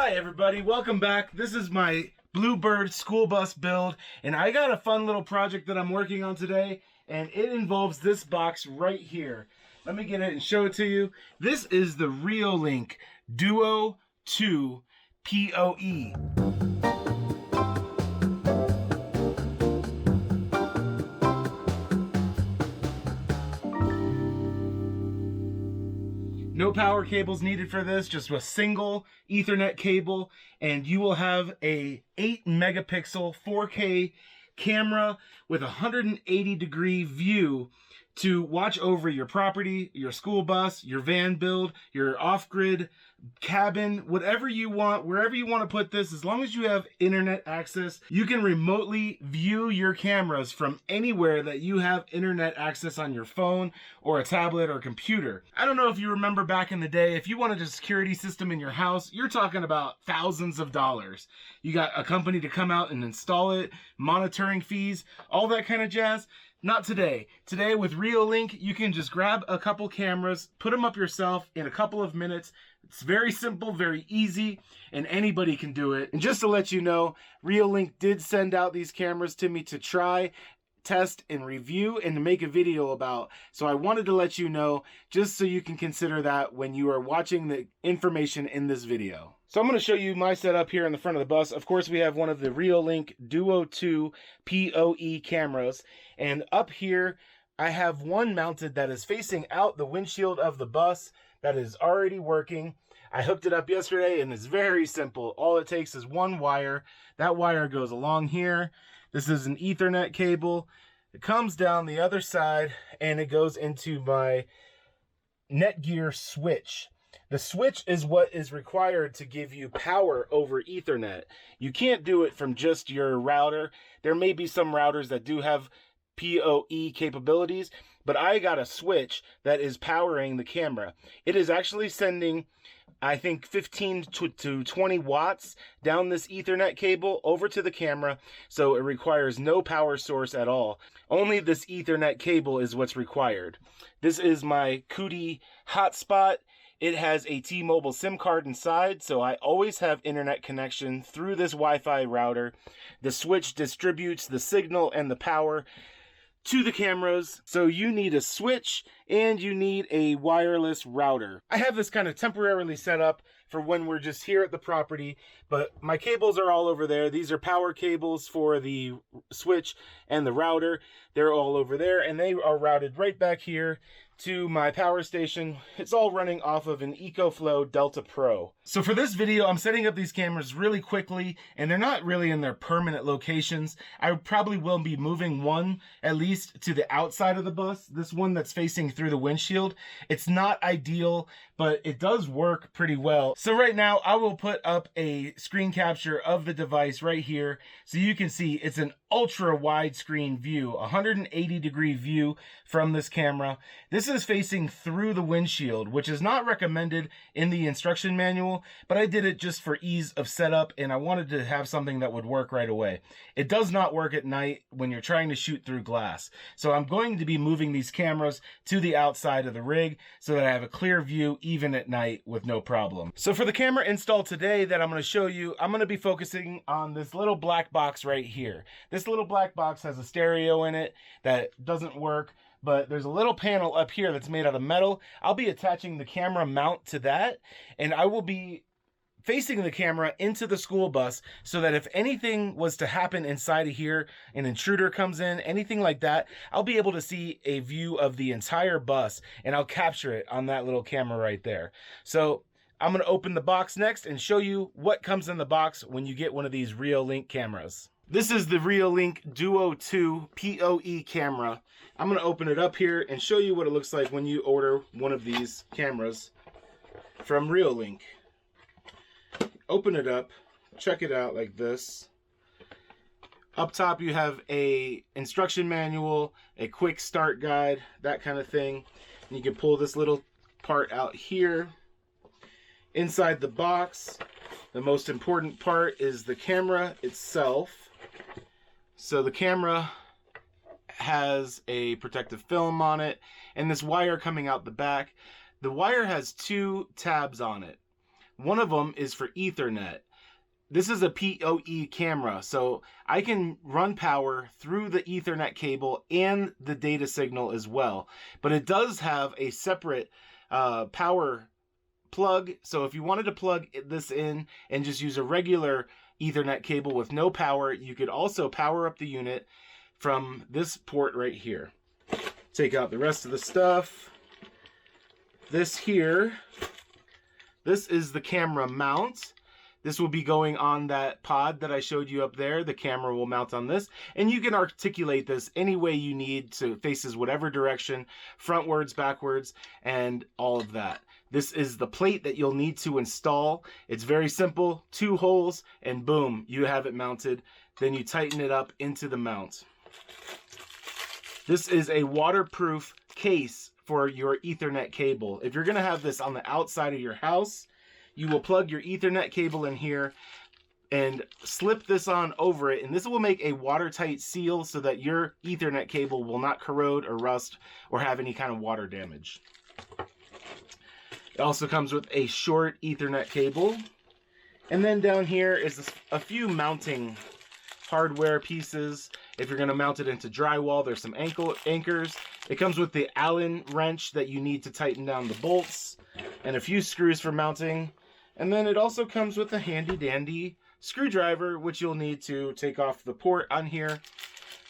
Hi everybody, welcome back. This is my Bluebird school bus build, and I got a fun little project that I'm working on today, and it involves this box right here. Let me get it and show it to you. This is the Reolink Duo 2 PoE. No power cables needed for this, just a single Ethernet cable, and you will have a 8 megapixel 4K camera with a 180-degree view to watch over your property, your school bus, your van build, your off-grid cabin, whatever you want, wherever you want to put this. As long as you have internet access, you can remotely view your cameras from anywhere that you have internet access on your phone or a tablet or computer. I don't know if you remember back in the day, if you wanted a security system in your house, you're talking about thousands of dollars. You got a company to come out and install it, monitoring fees, all that kind of jazz. Not today. Today with Reolink, you can just grab a couple cameras, put them up yourself in a couple of minutes. It's very simple, very easy, and anybody can do it. And just to let you know, Reolink did send out these cameras to me to try, test, and review, and to make a video about. So I wanted to let you know, just so you can consider that when you are watching the information in this video. So I'm going to show you my setup here in the front of the bus. Of course, we have one of the Reolink Duo 2 PoE cameras. And up here, I have one mounted that is facing out the windshield of the bus that is already working. I hooked it up yesterday, and it's very simple. All it takes is one wire. That wire goes along here. This is an Ethernet cable. It comes down the other side, and it goes into my Netgear switch. The switch is what is required to give you power over Ethernet. You can't do it from just your router. There may be some routers that do have PoE capabilities, but I got a switch that is powering the camera. It is actually sending, I think, 15 to 20 watts down this Ethernet cable over to the camera, so it requires no power source at all. Only this Ethernet cable is what's required. This is my Cootie hotspot. It has a T-Mobile SIM card inside, so I always have internet connection through this Wi-Fi router. The switch distributes the signal and the power to the cameras, so you need a switch and you need a wireless router. I have this kind of temporarily set up for when we're just here at the property, but my cables are all over there. These are power cables for the switch and the router. They're all over there, and they are routed right back here to my power station. It's all running off of an EcoFlow Delta Pro. So for this video, I'm setting up these cameras really quickly, and they're not really in their permanent locations. I probably will be moving one at least to the outside of the bus, this one that's facing through the windshield. It's not ideal, but it does work pretty well. So right now, I will put up a screen capture of the device right here, so you can see it's an ultra widescreen view, 180-degree view from this camera. This is facing through the windshield, which is not recommended in the instruction manual, but I did it just for ease of setup, and I wanted to have something that would work right away. It does not work at night when you're trying to shoot through glass. So I'm going to be moving these cameras to the outside of the rig so that I have a clear view even at night with no problem. So for the camera install today that I'm going to show you, I'm going to be focusing on this little black box right here. This little black box has a stereo in it that doesn't work, but there's a little panel up here that's made out of metal. I'll be attaching the camera mount to that, and I will be facing the camera into the school bus so that if anything was to happen inside of here, an intruder comes in, anything like that, I'll be able to see a view of the entire bus, and I'll capture it on that little camera right there. So I'm going to open the box next and show you what comes in the box when you get one of these Reolink cameras. This is the Reolink Duo 2 PoE camera. I'm going to open it up here and show you what it looks like when you order one of these cameras from Reolink. Open it up, check it out like this. Up top you have a instruction manual, a quick start guide, that kind of thing. And you can pull this little part out here. Inside the box, the most important part is the camera itself. So the camera has a protective film on it, and this wire coming out the back. The wire has two tabs on it. One of them is for Ethernet. This is a PoE camera, so I can run power through the Ethernet cable and the data signal as well. But it does have a separate power plug, so if you wanted to plug this in and just use a regular Ethernet cable with no power, you could also power up the unit from this port right here. Take out the rest of the stuff. This here, this is the camera mount. This will be going on that pod that I showed you up there. The camera will mount on this, and you can articulate this any way you need, so it faces whatever direction, frontwards, backwards, and all of that. This is the plate that you'll need to install. It's very simple, 2 holes, and boom, you have it mounted. Then you tighten it up into the mount. This is a waterproof case for your Ethernet cable. If you're gonna have this on the outside of your house, you will plug your Ethernet cable in here and slip this on over it, and this will make a watertight seal so that your Ethernet cable will not corrode or rust or have any kind of water damage. It also comes with a short Ethernet cable. And then down here is a few mounting hardware pieces. If you're going to mount it into drywall, there's some anchors. It comes with the Allen wrench that you need to tighten down the bolts, and a few screws for mounting. And then it also comes with a handy dandy screwdriver, which you'll need to take off the port on here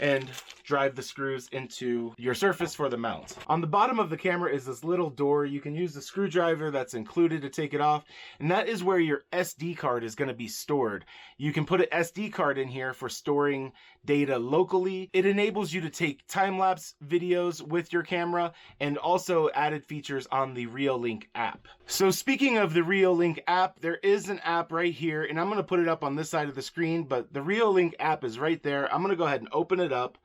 and drive the screws into your surface for the mount. On the bottom of the camera is this little door. You can use the screwdriver that's included to take it off, and that is where your SD card is going to be stored. You can put an SD card in here for storing data locally. It enables you to take time-lapse videos with your camera, and also added features on the Reolink app. So speaking of the Reolink app, there is an app right here, and I'm going to put it up on this side of the screen, but the Reolink app is right there. I'm going to go ahead and open it up,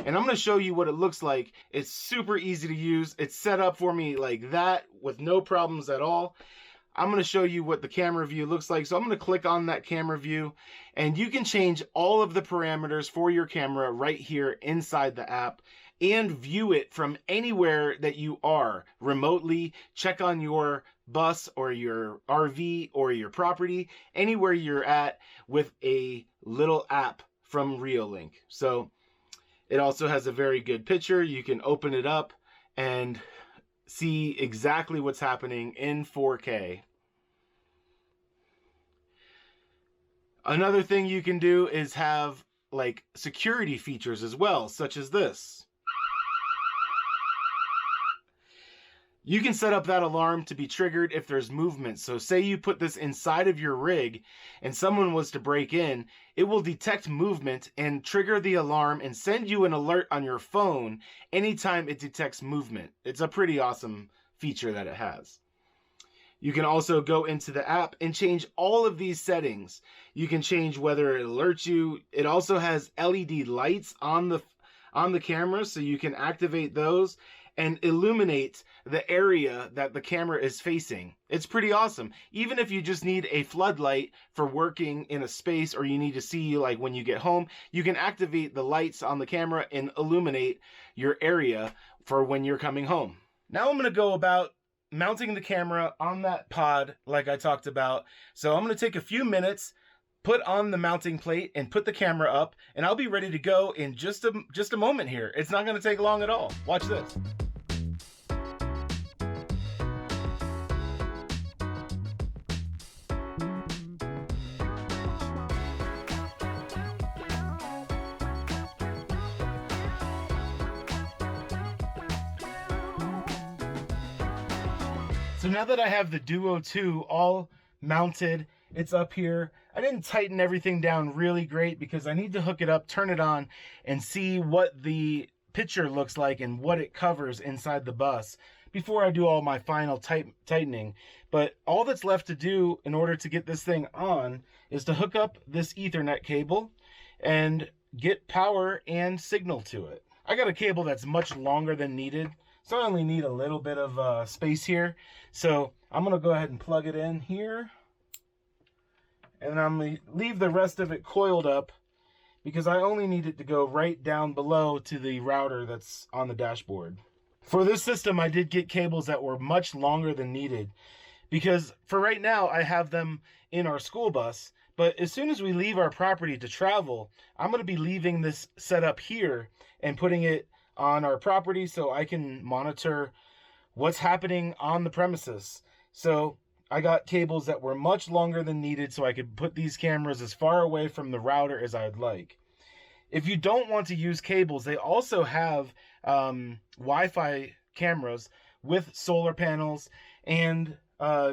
and I'm going to show you what it looks like. It's super easy to use. It's set up for me like that with no problems at all. I'm going to show you what the camera view looks like. So I'm going to click on that camera view, and you can change all of the parameters for your camera right here inside the app and view it from anywhere that you are remotely. Check on your bus or your RV or your property, anywhere you're at, with a little app from Reolink. So it also has a very good picture. You can open it up and see exactly what's happening in 4K. Another thing you can do is have like security features as well, such as this. You can set up that alarm to be triggered if there's movement. So say you put this inside of your rig and someone was to break in, it will detect movement and trigger the alarm and send you an alert on your phone anytime it detects movement. It's a pretty awesome feature that it has. You can also go into the app and change all of these settings. You can change whether it alerts you. It also has LED lights on the camera, so you can activate those and illuminate the area that the camera is facing. It's pretty awesome. Even if you just need a floodlight for working in a space, or you need to see like when you get home, you can activate the lights on the camera and illuminate your area for when you're coming home. Now I'm going to go about mounting the camera on that pod like I talked about. So I'm going to take a few minutes, put on the mounting plate, and put the camera up, and I'll be ready to go in just a moment here. It's not going to take long at all. Watch this. So now that I have the Duo 2 all mounted, it's up here. I didn't tighten everything down really great because I need to hook it up, turn it on, and see what the picture looks like and what it covers inside the bus before I do all my final tightening. But all that's left to do in order to get this thing on is to hook up this Ethernet cable and get power and signal to it. I got a cable that's much longer than needed, so I only need a little bit of space here. So I'm going to go ahead and plug it in here. And I'm going to leave the rest of it coiled up because I only need it to go right down below to the router that's on the dashboard. For this system, I did get cables that were much longer than needed because for right now I have them in our school bus, but as soon as we leave our property to travel, I'm going to be leaving this set up here and putting it on our property so I can monitor what's happening on the premises. So I got cables that were much longer than needed so I could put these cameras as far away from the router as I'd like. If you don't want to use cables, they also have Wi-Fi cameras with solar panels, and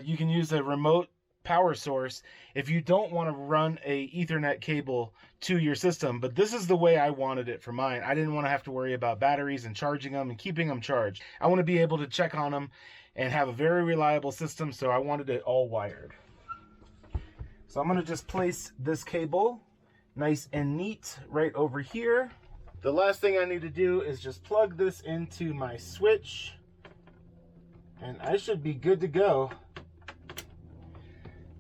you can use a remote power source if you don't want to run a Ethernet cable to your system. But this is the way I wanted it for mine. I didn't want to have to worry about batteries and charging them and keeping them charged. I want to be able to check on them and have a very reliable system, so I wanted it all wired. So I'm going to just place this cable nice and neat right over here. The last thing I need to do is just plug this into my switch, and I should be good to go.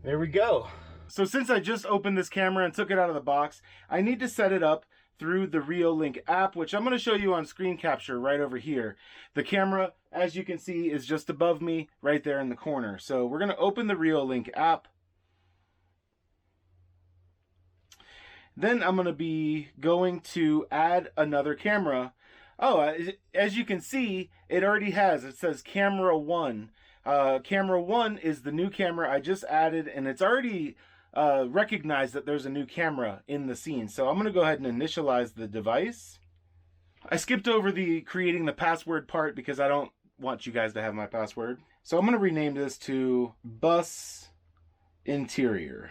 There we go. So since I just opened this camera and took it out of the box, I need to set it up through the Reolink app, which I'm going to show you on screen capture right over here. The camera, as you can see, is just above me right there in the corner. So we're going to open the Reolink app. Then I'm going to be going to add another camera. Oh, as you can see, it already has. It says camera 1. Camera 1 is the new camera I just added, and it's already recognized that there's a new camera in the scene. So I'm going to go ahead and initialize the device. I skipped over the creating the password part because I don't want you guys to have my password. So I'm going to rename this to Bus Interior.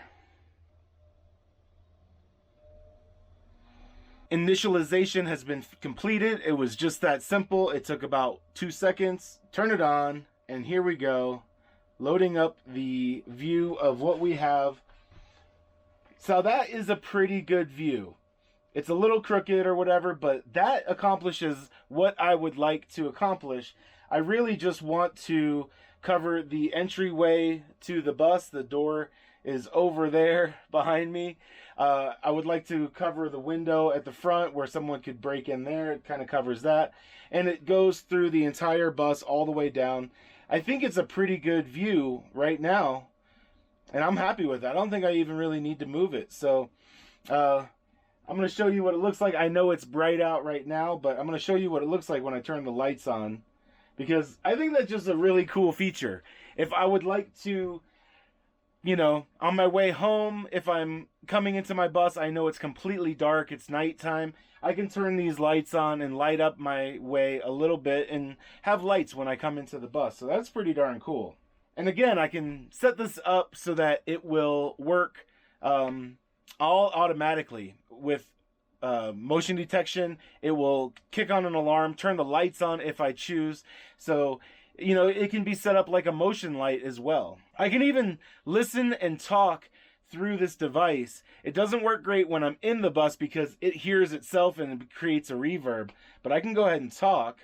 Initialization has been completed. It was just that simple. It took about 2 seconds. Turn it on, and here we go. Loading up the view of what we have. So that is a pretty good view. It's a little crooked or whatever, but that accomplishes what I would like to accomplish. I really just want to cover the entryway to the bus. The door is over there behind me. I would like to cover the window at the front where someone could break in there. It kind of covers that. And it goes through the entire bus all the way down. I think it's a pretty good view right now, and I'm happy with that. I don't think I even really need to move it. So I'm going to show you what it looks like. I know it's bright out right now, but I'm going to show you what it looks like when I turn the lights on, because I think that's just a really cool feature. If I would like to, you know, on my way home, if I'm coming into my bus, I know it's completely dark, it's nighttime, I can turn these lights on and light up my way a little bit and have lights when I come into the bus. So that's pretty darn cool. And again, I can set this up so that it will work all automatically with motion detection. It will kick on an alarm, turn the lights on if I choose. So, you know, it can be set up like a motion light as well. I can even listen and talk through this device. It doesn't work great when I'm in the bus because it hears itself and it creates a reverb, but I can go ahead and talk.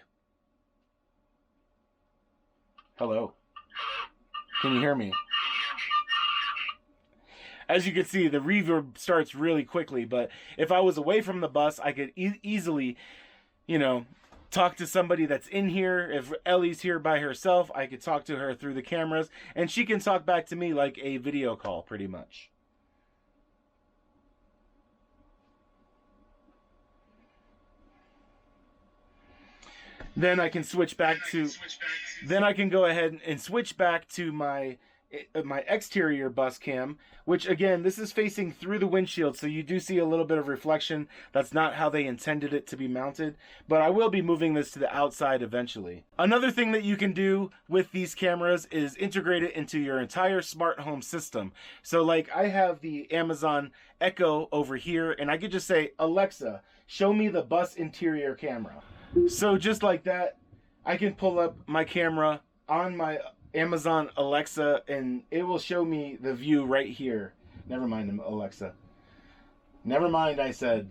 Hello. Can you hear me? As you can see, the reverb starts really quickly, but if I was away from the bus, I could easily, you know, talk to somebody that's in here. If Ellie's here by herself, I could talk to her through the cameras, and she can talk back to me like a video call, pretty much. Then I can switch back to, then I can go ahead and switch back to my exterior bus cam, which again, this is facing through the windshield, so you do see a little bit of reflection. That's not how they intended it to be mounted, but I will be moving this to the outside eventually. Another thing that you can do with these cameras is integrate it into your entire smart home system. So like I have the Amazon Echo over here, and I could just say, Alexa, show me the bus interior camera. So just like that, I can pull up my camera on my Amazon Alexa, and it will show me the view right here. Never mind, Alexa. Never mind, I said.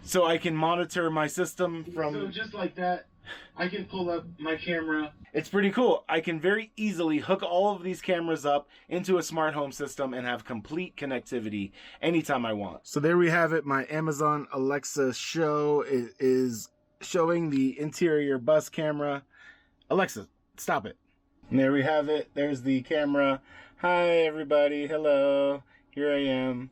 So I can monitor my system from... So just like that, I can pull up my camera. It's pretty cool. I can very easily hook all of these cameras up into a smart home system and have complete connectivity anytime I want. So there we have it. My Amazon Alexa show is showing the interior bus camera. Alexa, stop it. And there we have it. There's the camera. Hi everybody, hello. Here I am.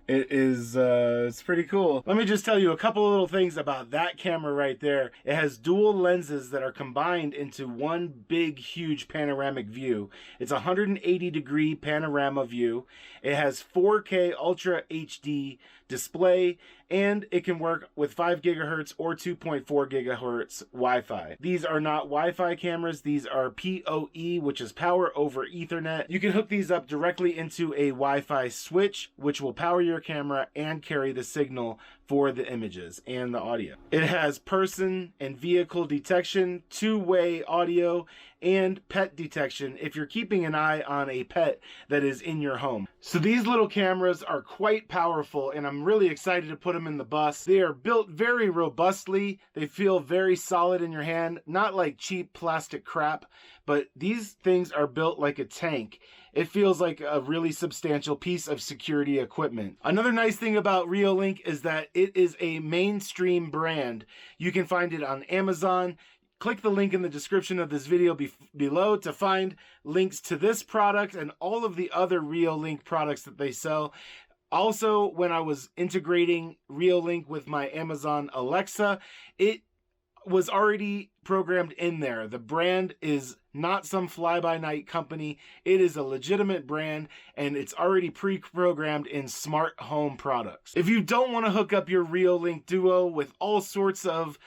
It's pretty cool. Let me just tell you a couple of little things about that camera right there. It has dual lenses that are combined into one big, huge panoramic view. It's a 180-degree panorama view. It has 4K Ultra HD display, and it can work with 5 gigahertz or 2.4 gigahertz Wi-Fi. These are not Wi-Fi cameras. These are PoE, which is power over Ethernet. You can hook these up directly into a Wi-Fi switch, which will power your camera and carry the signal for the images and the audio. It has person and vehicle detection, two-way audio, and pet detection if you're keeping an eye on a pet that is in your home. So these little cameras are quite powerful, and I'm really excited to put them in the bus. They are built very robustly. They feel very solid in your hand, not like cheap plastic crap, but these things are built like a tank. It feels like a really substantial piece of security equipment. Another nice thing about Reolink is that it is a mainstream brand. You can find it on Amazon. Click the link in the description of this video below to find links to this product and all of the other Reolink products that they sell. Also, when I was integrating Reolink with my Amazon Alexa, it was already programmed in there. The brand is not some fly-by-night company. It is a legitimate brand, and it's already pre-programmed in smart home products. If you don't want to hook up your Reolink Duo with all sorts of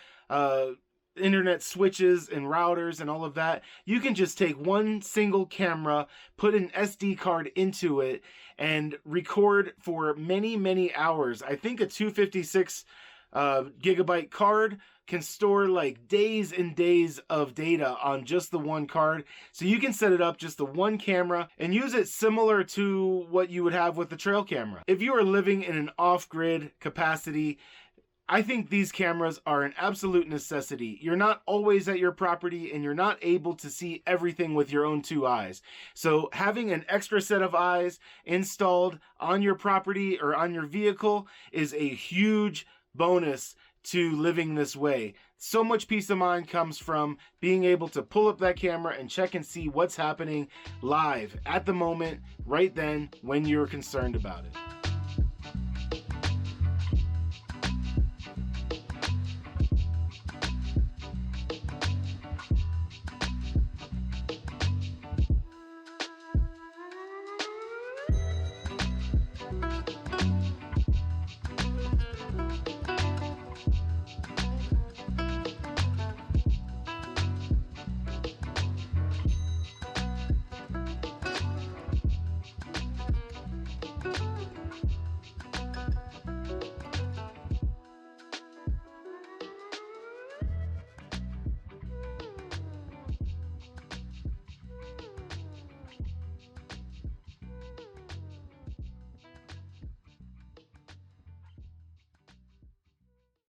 internet switches and routers and all of that, you can just take one single camera, put an SD card into it, and record for many, many hours. I think a 256 gigabyte card can store like days and days of data on just the one card. So you can set it up just the one camera and use it similar to what you would have with the trail camera. If you are living in an off-grid capacity, I think these cameras are an absolute necessity. You're not always at your property and you're not able to see everything with your own two eyes. So having an extra set of eyes installed on your property or on your vehicle is a huge bonus to living this way. So much peace of mind comes from being able to pull up that camera and check and see what's happening live at the moment, right then, when you're concerned about it.